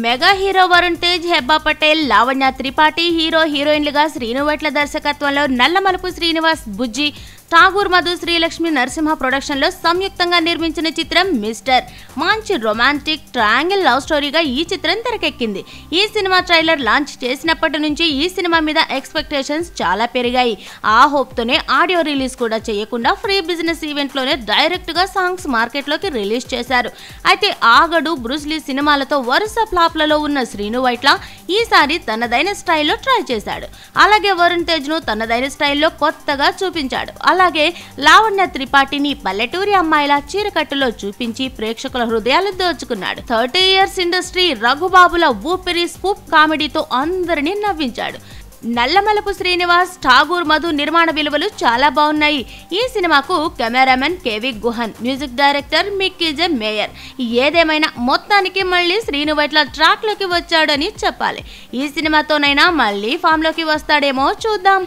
Mega hero Varun Tej, Hebah Patel, Lavanya Tripathi hero హీరోయిన్లుగా శ్రీనువైట్ల దర్శకత్వంలో Nallamalupu Srinivas, Bujji, Tagore Madhu, Srilakshmi Narasimha production లో సంయుక్తంగా నిర్మించిన చిత్రం మిస్టర్. మంచి రొమాంటిక్ ట్రయాంగిల్ లవ్ స్టోరీగా ఈ చిత్రం తెరకెక్కింది. ఈ సినిమా ట్రైలర్ లాంచ్ చేసినప్పటి నుంచి ఈ సినిమా మీద ఎక్స్పెక్టేషన్స్ చాలా పెరిగాయి. ఆ హోప్ తోనే ఆడియో రిలీజ్ కూడా చేయకుండా ఫ్రీ బిజినెస్ ఈవెంట్ లోనే డైరెక్ట్ గా సాంగ్స్ మార్కెట్ లోకి రిలీజ్ చేశారు. అయితే ఆగడు, బ్రూస్లీ సినిమాలతో వరుస ఫ్లాప్లలో ఉన్న శ్రీనువైట్ల ఈసారి తనదైన స్టైల్లో ట్రై చేశాడు. అలాగే వరుణ్ తేజ్ ను తనదైన స్టైల్లో కొత్తగా చూపించాడు. అలాగే లావణ్య త్రిపాఠిని పల్లెటూరి అమ్మాయిలా చీరకట్టులో చూపించి ప్రేక్షకుల హృదయాలు దోచుకున్నాడు. 30 years ఇండస్ట్రీ రఘుబాబుల ఊపిరి స్పూప్ కామెడీతో అందరినీ నవ్వించాడు. నల్లమలుపు శ్రీనివాస్, ఠాగూర్ మధు నిర్మాణ విలువలు చాలా బాగున్నాయి. ఈ సినిమాకు cameraman K V Guhan, music director Mickey J Meyer. ఏదేమైనా మొత్తానికి మళ్ళీ శ్రీనువైట్ల ట్రాక్ లోకి వచ్చాడని చెప్పాలి. ఈ సినిమాతోనైనా మళ్ళీ ఫామ్ లోకి వస్తాడేమో చూద్దాం.